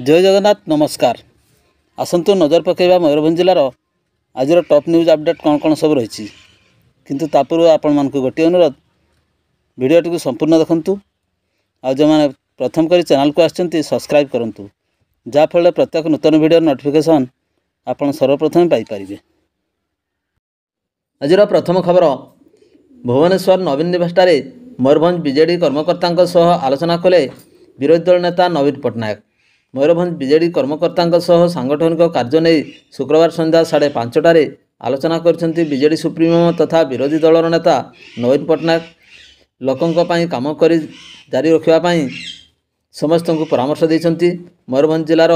जय जगन्नाथ नमस्कार। आसतु नजर पकेबा मयूरभंज जिलार आज टॉप न्यूज अपडेट कौन कौन सब रही किंतु तापूर्व आपण मानक गोटे अनुरोध वीडियोटी को संपूर्ण देखंतु आ जो मैंने प्रथम करी चैनल को आछंती सब्सक्राइब करंतु जाफल प्रत्येक नूतन वीडियो नोटिफिकेशन आपण सर्वप्रथम पाई परिबे। आज प्रथम खबर भुवनेश्वर नवीन निवासटारे मयूरभंज बीजेडी कर्मकर्ता सह आलोचना कले विरोधी दल नेता नवीन पट्टनायक। मयूरभंज बीजेडी कर्मकर्ता सह सांगठनिक कार्य नहीं शुक्रवार संध्या 5:30 आलोचना करछंती बीजेडी सुप्रीमो तथा विरोधी दलर नेता नवीन पट्टनायक। लोकंक पई काम करी जारी रखिबा पई समस्त को परामर्श देछंती। मयूरभंज जिलार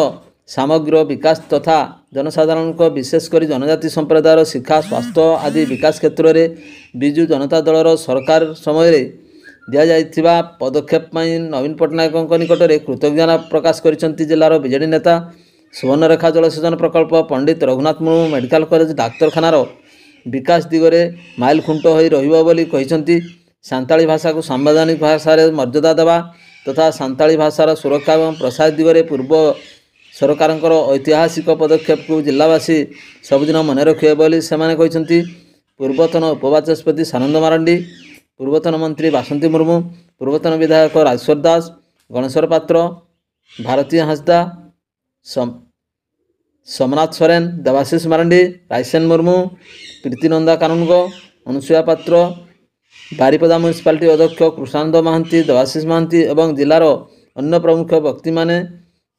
समग्र विकास तथा जनसाधारण को विशेषकर जनजाति संप्रदायर शिक्षा स्वास्थ्य आदि विकास क्षेत्र में बिजु जनता दलर सरकार समय दि जाइथिबा पदक्षेप नवीन पट्टनायक निकट में कृतज्ञता प्रकाश करिसेंती। जिलार बीजेडी नेता सुवर्णरेखा जलसेचन प्रकल्प पंडित रघुनाथ मुर्मू मेडिकल कॉलेज डाक्तरखानार विकास दिगरे माइल खुंट हो रहिबो बोली कहिसेंती। सांताली भाषा को संवैधानिक भाषा रे मर्यादा देवा तथा सांताली भाषार सुरक्षा और प्रसार दिगरे पूर्व सरकार ऐतिहासिक पदक्षेप को जिलावासी सबुदिन मन रखिए बोली सेमाने कहिसेंती। पूर्वतन उपबाचस्पति सानंद मारांडी, पूर्वतन मंत्री बासंती मुर्मू, पूर्वतन विधायक राजेश्वर दास, गणेश्वर पात्र, भारती हांसदा, सोमनाथ सोरेन, देवाशीष मारांडी, रायसेन मुर्मू, प्रीतिनंदा कानुनगो, अनुसुया पात्र, बारिपदा म्यूनिसिपालिटी अध्यक्ष कृष्णानंद महांती, देवाशीष महांती और जिलार अन्य प्रमुख व्यक्ति माने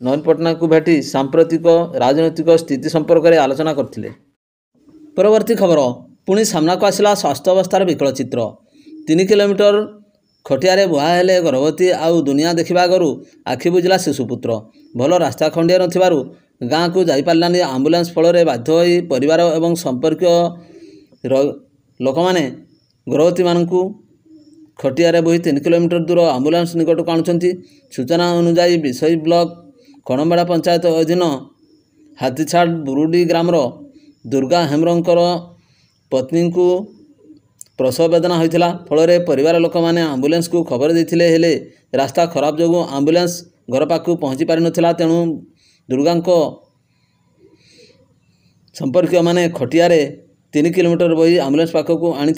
नवीन पट्टनायक को भेटी सांप्रतिक राजनैतिक स्थिति संपर्क में आलोचना करथिले। परवर्ती खबर पुणी सामना को आसला स्वास्थ्य अवस्थार विकल चित्र। 3 किलोमीटर खटियारे बुहा हेले गर्भवती आउ दुनिया देखा आगु आखि बुझला शिशुपुत्र। भल रास्ता खंडिया नथिबारु गाँ को जाई पारलानी आम्बुलांस फल बाध्य होई परिवार एवं संपर्क लोक माने गर्भवती मानकु खटियारे बोही 3 किलोमीटर दूर आम्बुलांस निकट को आणुछंती। सूचना अनुसार विषय ब्लॉक खणमबेड़ा पंचायत अधीन हाथीछाड़ बुरुडी ग्रामर दुर्गा हेम्रंकर पत्नी को प्रसव वेदना होता फल परिवार लोक मैंने आम्बुलांस को खबर देते हेले रास्ता खराब जो आम्बुलांस घर पाखु पहुँची पारि नथिला। तेणु दुर्गा संपर्क मैंने खटियारे 3 किलोमीटर बही आम्बुलांस पाखक आनी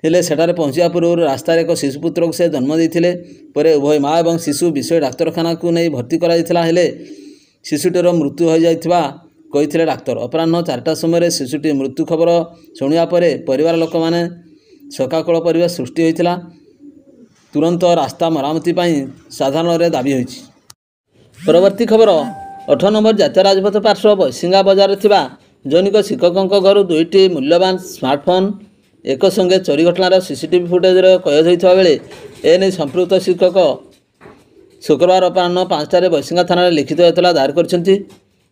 हेले सेठारे पहुँचा पूर्व रास्तार एक शिशुपुत्र को से जन्म देते परे उभय माँ और शिशु विषय डाक्तरखाना को नहीं भर्ती करा हेले शिशुटीर मृत्यु हो जाइथिबा कही डाक्तर। अपराह्न 4टा समय शिशुटी मृत्यु खबर शुणा परिवार लोक मैंने शोकाकुल परिवेश सृष्टि होता। तुरंत रास्ता मरामती साधारण दाबी होइछि। परवर्ती खबर 8 नंबर जातीय राजपथ पार्श्व बैसिंगा बजार थिबा जैनिक शिक्षकों घर 2टी मूल्यवान स्मार्टफोन एक संगे चोरी घटनार सीसीटीवी फुटेज कैद होता बेले एने संपृक्त शिक्षक शुक्रवार अपराह्न 5टारे बैसिंगा थाना लिखित एतला दायर करछंती।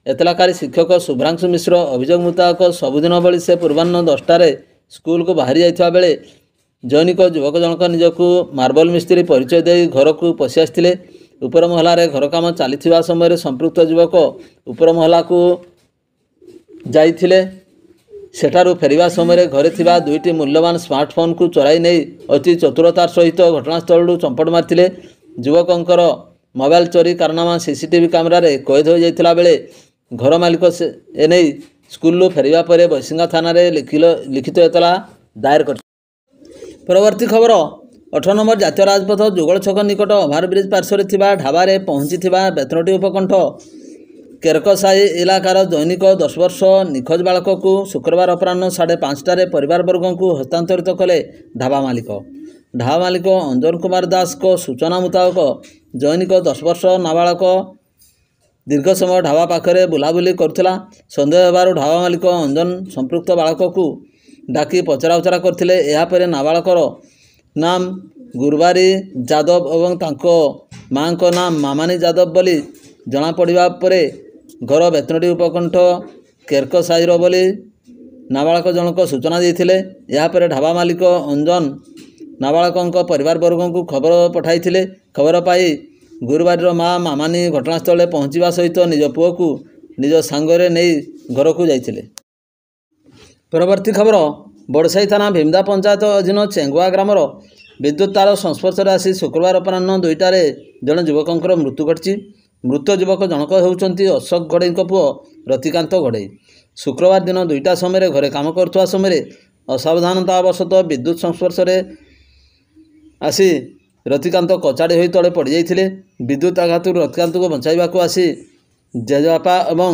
एतलाकारी शिक्षक शुभ्रांशु मिश्र अभियोग मुताबक सबुदिन भली से पूर्वाह्न 10टारे स्कूल को बाहरी जाइथिबा बेले जैनिक युवक जनक निजकू मार्बल मिस्त्री परिचय दे घर को पशि आसथिले। उपर महलार घर काम चली समय संपृक्त युवक उपर महला को जाइथिले। सेठारु फेरिबा समय घरे थिबा 2टी मूल्यवान स्मार्टफोन को चोराई नहीं अति चतुरतार सहित घटनास्थल चंपट मारथिले। युवकंकर मोबाइल चोरी कारनामा सीसीटीवी कैमेरा रे कैद हो जाइथिला बेले घर मालिक एने स्कूल फेरिबा परे बैसिंगा थाना रे लिखित एतला दायर कर। परवर्ती खबर 8 नंबर जातीय राजपथ जुगल छक निकट ओभरब्रिज पार्श्व थिबा ढाबारे पहुंची बेतनटी उपकंठ केरकसाई इलाकार दैनिक 10 वर्ष निखोज बालक को शुक्रवार अपराह्न 5:30 परिवार वर्ग को हस्तांतरित कले ढाबा मालिक। ढाबा मालिक अंजन कुमार दास को सूचना मुताबक दैनिक 10 वर्ष नाबालक दीर्घ समय ढाबा पाखरे बुलाबुली करथिला। संदेह हेबारु ढाबा मालिक अंजन संपृक्त बालक को डाकी पचरा उचरा करथिले। या परे नाबालकर नाम गुरुबारी जादव और तांको माँ को नाम मामानी जादव बोली जना पड़ा परे घर बेतनटी उपकंठ केरकसाईर बोली नाबालक जनक सूचना देते। यापर ढाबा मालिक अंजन नाबालकों परिवार वर्ग को खबर पठाई। खबर पाई गुरुवार माँ मामानी घटनास्थल पहुँचा सहित निज पुओ को निज सांगरे नहीं घर को जाइथिले। परवर्ती खबर बड़साई थाना भीमदा पंचायत अधीन चेंगुआ ग्रामर विद्युत तार संस्पर्श आसी शुक्रवार अपराह्न 2टारे जड़े युवकों मृत्यु घटी। ମୃତ ଯୁବକ ଜଣକ ହେଉଛନ୍ତି ଅଶୋକ ଘଡ଼େଇଙ୍କ ପୁଅ ରତିକାନ୍ତ ଘଡ଼େଇ। ଶୁକ୍ରବାର ଦିନ 2ଟା ସମୟରେ ଘରେ କାମ କରୁଥିବା ସମୟରେ ଅସାବଧାନତାବଶତଃ ବିଦ୍ୟୁତ୍ ସଂସ୍ପର୍ଶରେ ଆସି ରତିକାନ୍ତ କଚାଡ଼ି ହୋଇ ତଳେ ପଡ଼ିଯାଇଥିଲେ। ବିଦ୍ୟୁତ୍ ଆଘାତରୁ ରତିକାନ୍ତଙ୍କୁ ବଞ୍ଚାଇବାକୁ ଆସି ଜେଜେବାପା ଏବଂ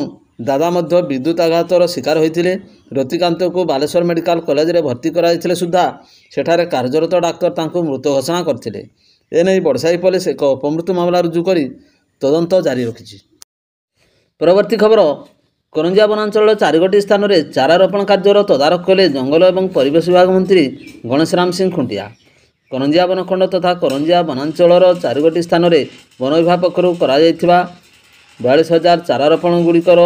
ଦାଦା ମଧ୍ୟ ବିଦ୍ୟୁତ୍ ଆଘାତର ଶିକାର ହୋଇଥିଲେ। ରତିକାନ୍ତଙ୍କୁ ବାଲେଶ୍ୱର ମେଡ଼ିକାଲ କଲେଜରେ ଭର୍ତ୍ତି କରାଯାଇଥିଲେ ସୁଦ୍ଧା ସେଠାରେ କାର୍ଯ୍ୟରତ ଡାକ୍ତର ତାଙ୍କୁ ମୃତ ଘୋଷଣା କରିଥିଲେ। ଏନେଇ ବଡ଼ସାହି ପୋଲିସ ଏକ ଅପମୃତ୍ୟୁ ମାମଲା ରୁଜୁ କରି ତଦନ୍ତ ଜାରି ରଖିଛି। ପରବର୍ତ୍ତୀ ଖବର, କରଞ୍ଜିଆ ବନାଞ୍ଚଳର 4ଗୋଟି ସ୍ଥାନରେ ଚାରା ରୋପଣ କାର୍ଯ୍ୟର ତଦାରଖ କଲେ ଜଙ୍ଗଲ ଏବଂ ପରିବେଶ ବିଭାଗ ମନ୍ତ୍ରୀ ଗଣେଶରାମ ସିଂ ଖୁଣ୍ଟିଆ। କରଞ୍ଜିଆ ବନଖଣ୍ଡ ତଥା କରଞ୍ଜିଆ ବନାଞ୍ଚଳର 4ଗୋଟି ସ୍ଥାନରେ ବନ ବିଭାଗ ପକ୍ଷରୁ କରାଯାଇଥିବା 42,000 ଚାରା ରୋପଣଗୁଡ଼ିକର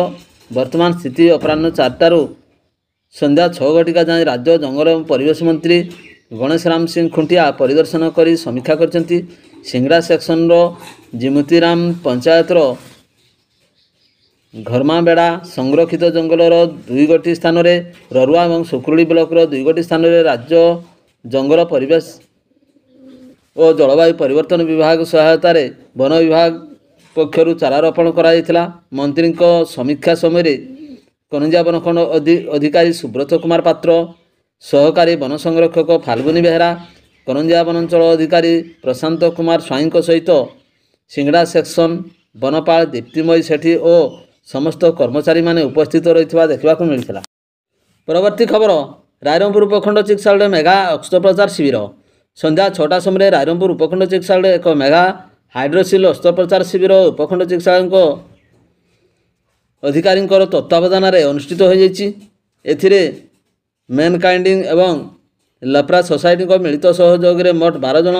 ବର୍ତ୍ତମାନ ସ୍ଥିତି ଅପରାହ୍ନ 4ଟାରୁ ସନ୍ଧ୍ୟା 6 ଘଟିକା ଯାଏଁ ରାଜ୍ୟ ଜଙ୍ଗଲ ଏବଂ ପରିବେଶ ମନ୍ତ୍ରୀ ଗଣେଶରାମ ସିଂ ଖୁଣ୍ଟିଆ ପରିଦର୍ଶନ କରି ସମୀକ୍ଷା କରିଛନ୍ତି। ସିଙ୍ଗଡ଼ା ସେକ୍ସନର ଜିମୁତିରାମ ପଞ୍ଚାୟତର ଘର୍ମାବେଡ଼ା ସଂରକ୍ଷିତ ଜଙ୍ଗଲର 2ଗୋଟି ସ୍ଥାନରେ, ରରୁଆ ଏବଂ ସୁକୁରୁଡ଼ି ବ୍ଲକର 2ଗୋଟି ସ୍ଥାନରେ ରାଜ୍ୟ ଜଙ୍ଗଲ ପରିବେଶ ଓ ଜଳବାୟୁ ପରିବର୍ତ୍ତନ ବିଭାଗ ସହାୟତାରେ ବନ ବିଭାଗ ପକ୍ଷରୁ ଚାରା ରୋପଣ କରାଯାଇଥିଲା। ମନ୍ତ୍ରୀଙ୍କ ସମୀକ୍ଷା ସମୟରେ କରଞ୍ଜିଆ ବନଖଣ୍ଡ ଅଧିକାରୀ ସୁବ୍ରତ କୁମାର ପାତ୍ର, ସହକାରୀ ବନ ସଂରକ୍ଷକ ଫାଲ୍ଗୁନୀ ବେହେରା, କରଞ୍ଜିଆ ବନାଞ୍ଚଳ ଅଧିକାରୀ ପ୍ରଶାନ୍ତ କୁମାର ସ୍ୱାଇଁଙ୍କ ସହିତ ସିଙ୍ଗଡ଼ା ସେକ୍ସନ ବନପାଳ ଦୀପ୍ତିମୟୀ ସେଠୀ ଓ ସମସ୍ତ କର୍ମଚାରୀମାନେ ଉପସ୍ଥିତ ରହିଥିବା ଦେଖିବାକୁ ମିଳିଥିଲା। ପରବର୍ତ୍ତୀ ଖବର, ରାଇରଙ୍ଗପୁର ଉପଖଣ୍ଡ ଚିକିତ୍ସାଳୟରେ ମେଗା ଅସ୍ତ୍ରୋପଚାର ଶିବିର। ସନ୍ଧ୍ୟା 6ଟା ସମୟରେ ରାଇରଙ୍ଗପୁର ଉପଖଣ୍ଡ ଚିକିତ୍ସାଳୟରେ ଏକ ମେଗା ହାଇଡ୍ରୋସିଲ୍ ଅସ୍ତ୍ରୋପଚାର ଶିବିର ଉପଖଣ୍ଡ ଚିକିତ୍ସାଳୟଙ୍କ ଅଧିକାରୀଙ୍କର ତତ୍ତ୍ୱାବଧାନରେ ଅନୁଷ୍ଠିତ ହୋଇଯାଇଛି। ଏଥିରେ ମେନକାଇଣ୍ଡିଂ ଏବଂ ଲପ୍ରା ସୋସାଇଟିଙ୍କ ମିଳିତ ସହଯୋଗରେ ମୋଟ 12 ଜଣ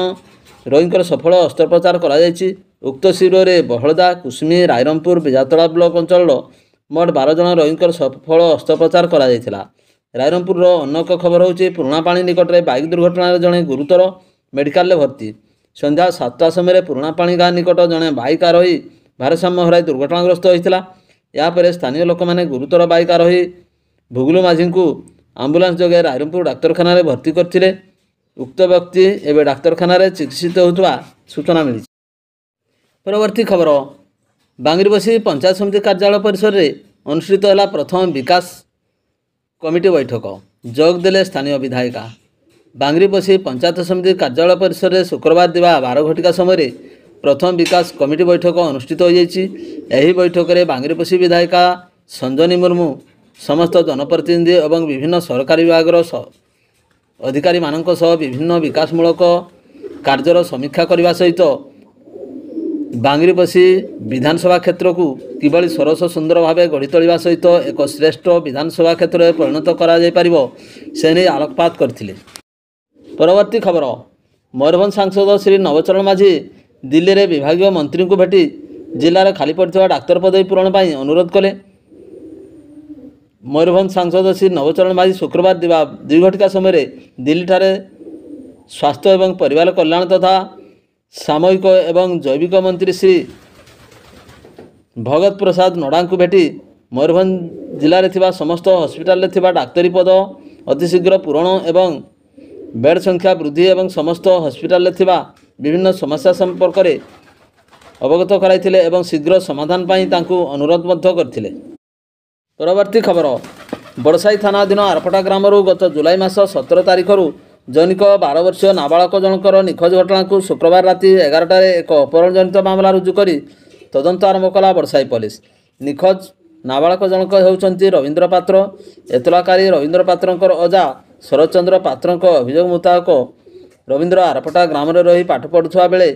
ରୋଗୀଙ୍କର ସଫଳ ଅସ୍ତ୍ରୋପଚାର କରାଯାଇଛି। ଉକ୍ତ ଶିବିରରେ ବହଳଦା, କୁସୁମୀ, ରାଇରଙ୍ଗପୁର, ବିଜାତଳା ବ୍ଲକ ଅଞ୍ଚଳର ମୋଟ 12 ଜଣ ରୋଗୀଙ୍କର ସଫଳ ଅସ୍ତ୍ରୋପଚାର କରାଯାଇଥିଲା। ରାଇରଙ୍ଗପୁରର ଅନ୍ୟ ଏକ ଖବର ହେଉଛି, ପୁରୁଣାପାଣି ନିକଟରେ ବାଇକ୍ ଦୁର୍ଘଟଣାରେ ଜଣେ ଗୁରୁତର ମେଡ଼ିକାଲରେ ଭର୍ତ୍ତି। ସନ୍ଧ୍ୟା 7ଟା ସମୟରେ ପୁରୁଣାପାଣି ଗାଁ ନିକଟ ଜଣେ ବାଇକ୍ ଆରୋହୀ ଭାରସାମ୍ୟ ହରାଇ ଦୁର୍ଘଟଣାଗ୍ରସ୍ତ ହୋଇଥିଲା। ଏହାପରେ ସ୍ଥାନୀୟ ଲୋକମାନେ ଗୁରୁତର ବାଇକ୍ ଆରୋହୀ ଭୁଗୁଲୁ ମାଝୀଙ୍କୁ ଆମ୍ବୁଲାନ୍ସ ଯୋଗେ ରାଇରଙ୍ଗପୁର ଡାକ୍ତରଖାନାରେ ଭର୍ତ୍ତି କରିଥିଲେ। ଉକ୍ତ ବ୍ୟକ୍ତି ଏବେ ଡାକ୍ତରଖାନାରେ ଚିକିତ୍ସିତ ହେଉଥିବା ସୂଚନା ମିଳିଛି। ପରବର୍ତ୍ତୀ ଖବର, ବାଙ୍ଗିରିପୋଷି ପଞ୍ଚାୟତ ସମିତି କାର୍ଯ୍ୟାଳୟ ପରିସରରେ ଅନୁଷ୍ଠିତ ହେଲା ପ୍ରଥମ ବିକାଶ କମିଟି ବୈଠକ। ଯୋଗ ଦେଲେ ସ୍ଥାନୀୟ ବିଧାୟିକା। ବାଙ୍ଗିରିପୋଷି ପଞ୍ଚାୟତ ସମିତି କାର୍ଯ୍ୟାଳୟ ପରିସରରେ ଶୁକ୍ରବାର ଦିବା 12 ଘଟିକା ସମୟରେ ପ୍ରଥମ ବିକାଶ କମିଟି ବୈଠକ ଅନୁଷ୍ଠିତ ହୋଇଯାଇଛି। ଏହି ବୈଠକରେ ବାଙ୍ଗିରିପୋଷି ବିଧାୟିକା ସଞ୍ଜନୀ ମୁର୍ମୁ ସମସ୍ତ ଜନପ୍ରତିନିଧି ଏବଂ ବିଭିନ୍ନ ସରକାରୀ ବିଭାଗର ଅଧିକାରୀମାନଙ୍କ ସହ ବିଭିନ୍ନ ବିକାଶମୂଳକ କାର୍ଯ୍ୟର ସମୀକ୍ଷା କରିବା ସହିତ ବାଙ୍ଗିରିପୋଷି ବିଧାନସଭା କ୍ଷେତ୍ରକୁ କିଭଳି ସରସ ସୁନ୍ଦର ଭାବେ ଗଢ଼ି ତୋଳିବା ସହିତ ଏକ ଶ୍ରେଷ୍ଠ ବିଧାନସଭା କ୍ଷେତ୍ରରେ ପରିଣତ କରାଯାଇପାରିବ ସେ ନେଇ ଆଲୋକପାତ କରିଥିଲେ। ପରବର୍ତ୍ତୀ ଖବର, ମୟୂରଭଞ୍ଜ ସାଂସଦ ଶ୍ରୀ ନବଚରଣ ମାଝୀ ଦିଲ୍ଲୀରେ ବିଭାଗୀୟ ମନ୍ତ୍ରୀଙ୍କୁ ଭେଟି ଜିଲ୍ଲାରେ ଖାଲି ପଡ଼ିଥିବା ଡାକ୍ତର ପଦବୀ ପୂରଣ ପାଇଁ ଅନୁରୋଧ କଲେ। ମୟୂରଭଞ୍ଜ ସାଂସଦ ଶ୍ରୀ ନବଚରଣ ମାଝୀ ଶୁକ୍ରବାର ଦିବା 2 ଘଟିକା ସମୟରେ ଦିଲ୍ଲୀଠାରେ ସ୍ୱାସ୍ଥ୍ୟ ଏବଂ ପରିବାର କଲ୍ୟାଣ ତଥା ସାମୟିକ ଏବଂ ଜୈବିକ ମନ୍ତ୍ରୀ ଶ୍ରୀ ଭଗତ ପ୍ରସାଦ ନଡ଼ାଙ୍କୁ ଭେଟି ମୟୂରଭଞ୍ଜ ଜିଲ୍ଲାରେ ଥିବା ସମସ୍ତ ହସ୍ପିଟାଲରେ ଥିବା ଡାକ୍ତରୀ ପଦ ଅତିଶୀଘ୍ର ପୂରଣ ଏବଂ ବେଡ୍ ସଂଖ୍ୟା ବୃଦ୍ଧି ଏବଂ ସମସ୍ତ ହସ୍ପିଟାଲରେ ଥିବା ବିଭିନ୍ନ ସମସ୍ୟା ସମ୍ପର୍କରେ ଅବଗତ କରାଇଥିଲେ ଏବଂ ଶୀଘ୍ର ସମାଧାନ ପାଇଁ ତାଙ୍କୁ ଅନୁରୋଧ ମଧ୍ୟ କରିଥିଲେ। ପରବର୍ତ୍ତୀ ଖବର, ବଡ଼ସାହି ଥାନା ଅଧୀନ ଆରପଟା ଗ୍ରାମରୁ ଗତ ଜୁଲାଇ ମାସ 17 ତାରିଖରୁ ଜନିକ 12 ବର୍ଷୀୟ ନାବାଳକ ଜଣଙ୍କର ନିଖୋଜ ଘଟଣାକୁ ଶୁକ୍ରବାର ରାତି 11ଟାରେ ଏକ ଅପହରଣଜନିତ ମାମଲା ରୁଜୁ କରି ତଦନ୍ତ ଆରମ୍ଭ କଲା ବଡ଼ସାହି ପୋଲିସ। ନିଖୋଜ ନାବାଳକ ଜଣକ ହେଉଛନ୍ତି ରବୀନ୍ଦ୍ର ପାତ୍ର। ଏତଲାକାରୀ ରବୀନ୍ଦ୍ର ପାତ୍ରଙ୍କର ଅଜା ଶରତଚନ୍ଦ୍ର ପାତ୍ରଙ୍କ ଅଭିଯୋଗ ମୁତାବକ ରବୀନ୍ଦ୍ର ଆରପଟା ଗ୍ରାମରେ ରହି ପାଠ ପଢ଼ୁଥିବା ବେଳେ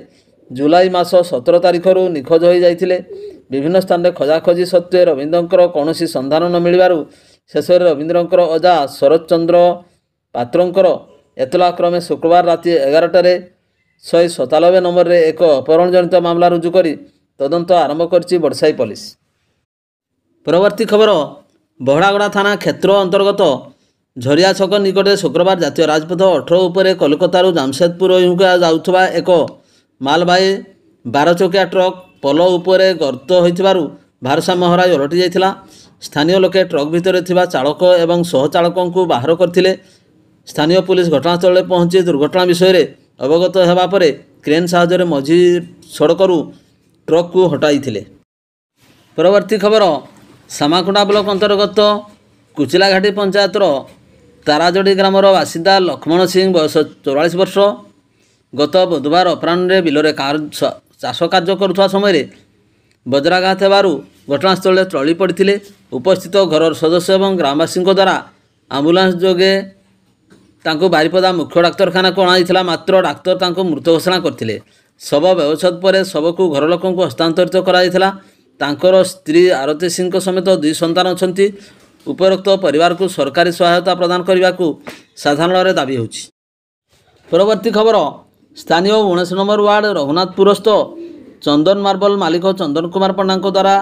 ଜୁଲାଇ ମାସ 17 ତାରିଖରୁ ନିଖୋଜ ହୋଇଯାଇଥିଲେ। ବିଭିନ୍ନ ସ୍ଥାନରେ ଖୋଜାଖୋଜି ସତ୍ତ୍ୱେ ରବୀନ୍ଦ୍ରଙ୍କର କୌଣସି ସନ୍ଧାନ ନ ମିଳିବାରୁ ଶେଷରେ ରବୀନ୍ଦ୍ରଙ୍କର ଅଜା ଶରତଚନ୍ଦ୍ର ପାତ୍ରଙ୍କର ଏତଲା କ୍ରମେ ଶୁକ୍ରବାର ରାତି 11ଟାରେ 197 ନମ୍ବରରେ ଏକ ଅପହରଣଜନିତ ମାମଲା ରୁଜୁ କରି ତଦନ୍ତ ଆରମ୍ଭ କରିଛି ବଡ଼ସାହି ପୋଲିସ। ପରବର୍ତ୍ତୀ ଖବର, ବହଡ଼ାଗଡ଼ା ଥାନା କ୍ଷେତ୍ର ଅନ୍ତର୍ଗତ ଝରିଆ ଛକ ନିକଟରେ ଶୁକ୍ରବାର ଜାତୀୟ ରାଜପଥ 18 ଉପରେ କୋଲକାତାରୁ ଜାମଶେଦପୁର ଅଭିମୁଖେ ଯାଉଥିବା ଏକ ମାଲବାହୀ 12 ଚକିଆ ଟ୍ରକ୍ ପୋଲ ଉପରେ ଗର୍ତ୍ତ ହୋଇଥିବାରୁ ଭାରସାମ୍ୟ ହରାଇ ଓଲଟି ଯାଇଥିଲା। ସ୍ଥାନୀୟ ଲୋକେ ଟ୍ରକ୍ ଭିତରେ ଥିବା ଚାଳକ ଏବଂ ସହଚାଳକଙ୍କୁ ବାହାର କରିଥିଲେ। ସ୍ଥାନୀୟ ପୁଲିସ ଘଟଣାସ୍ଥଳରେ ପହଞ୍ଚି ଦୁର୍ଘଟଣା ବିଷୟରେ ଅବଗତ ହେବା ପରେ କ୍ରେନ୍ ସାହାଯ୍ୟରେ ମଝି ସଡ଼କରୁ ଟ୍ରକ୍କୁ ହଟାଇଥିଲେ। ପରବର୍ତ୍ତୀ ଖବର ସାମାଖୁଣ୍ଡା ବ୍ଲକ ଅନ୍ତର୍ଗତ କୁଚିଲାଘାଟି ପଞ୍ଚାୟତର ତାରାଜୋଡ଼ି ଗ୍ରାମର ବାସିନ୍ଦା ଲକ୍ଷ୍ମଣ ସିଂ ବୟସ 44 ବର୍ଷ ଗତ ବୁଧବାର ଅପରାହ୍ନରେ ବିଲରେ ଚାଷ କାର୍ଯ୍ୟ କରୁଥିବା ସମୟରେ ବଜ୍ରାଘାତ ହେବାରୁ ଘଟଣାସ୍ଥଳରେ ଟଳି ପଡ଼ିଥିଲେ। ଉପସ୍ଥିତ ଘରର ସଦସ୍ୟ ଏବଂ ଗ୍ରାମବାସୀଙ୍କ ଦ୍ୱାରା ଆମ୍ବୁଲାନ୍ସ ଯୋଗେ ତାଙ୍କୁ ବାରିପଦା ମୁଖ୍ୟ ଡାକ୍ତରଖାନାକୁ ଅଣାଯାଇଥିଲା। ମାତ୍ର ଡାକ୍ତର ତାଙ୍କୁ ମୃତ ଘୋଷଣା କରିଥିଲେ। ଶବ ବ୍ୟବଚ୍ଛେଦ ପରେ ଶବକୁ ଘର ଲୋକଙ୍କୁ ହସ୍ତାନ୍ତରିତ କରାଯାଇଥିଲା। ତାଙ୍କର ସ୍ତ୍ରୀ ଆରତୀ ସିଂଙ୍କ ସମେତ 2 ସନ୍ତାନ ଅଛନ୍ତି। ଉପରୋକ୍ତ ପରିବାରକୁ ସରକାରୀ ସହାୟତା ପ୍ରଦାନ କରିବାକୁ ସାଧାରଣରେ ଦାବି ହେଉଛି। ପରବର୍ତ୍ତୀ ଖବର ସ୍ଥାନୀୟ 19 ନମ୍ବର ୱାର୍ଡ ରଘୁନାଥପୁରସ୍ଥ ଚନ୍ଦନ ମାର୍ବଲ ମାଲିକ ଚନ୍ଦନ କୁମାର ପଣ୍ଡାଙ୍କ ଦ୍ୱାରା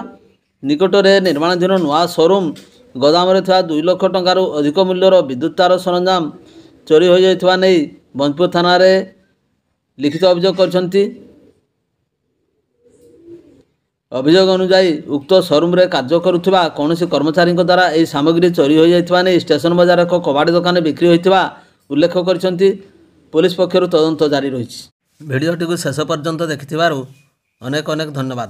ନିକଟରେ ନିର୍ମାଣାଧୀନ ନୂଆ ସୋରୁମ୍ ଗୋଦାମରେ ଥିବା 2 ଲକ୍ଷ ଟଙ୍କାରୁ ଅଧିକ ମୂଲ୍ୟର ବିଦ୍ୟୁତ୍ ତାର ସରଞ୍ଜାମ ଚୋରି ହୋଇଯାଇଥିବା ନେଇ ବନ୍ଦପୁର ଥାନାରେ ଲିଖିତ ଅଭିଯୋଗ କରିଛନ୍ତି। ଅଭିଯୋଗ ଅନୁଯାୟୀ ଉକ୍ତ ସୋରୁମ୍ରେ କାର୍ଯ୍ୟ କରୁଥିବା କୌଣସି କର୍ମଚାରୀଙ୍କ ଦ୍ୱାରା ଏହି ସାମଗ୍ରୀ ଚୋରି ହୋଇଯାଇଥିବା ନେଇ ଷ୍ଟେସନ ବଜାର ଏକ କବାଡ଼ି ଦୋକାନରେ ବିକ୍ରି ହୋଇଥିବା ଉଲ୍ଲେଖ କରିଛନ୍ତି। ପୋଲିସ ପକ୍ଷରୁ ତଦନ୍ତ ଜାରି ରହିଛି। ଭିଡ଼ିଓଟିକୁ ଶେଷ ପର୍ଯ୍ୟନ୍ତ ଦେଖିଥିବାରୁ ଅନେକ ଧନ୍ୟବାଦ।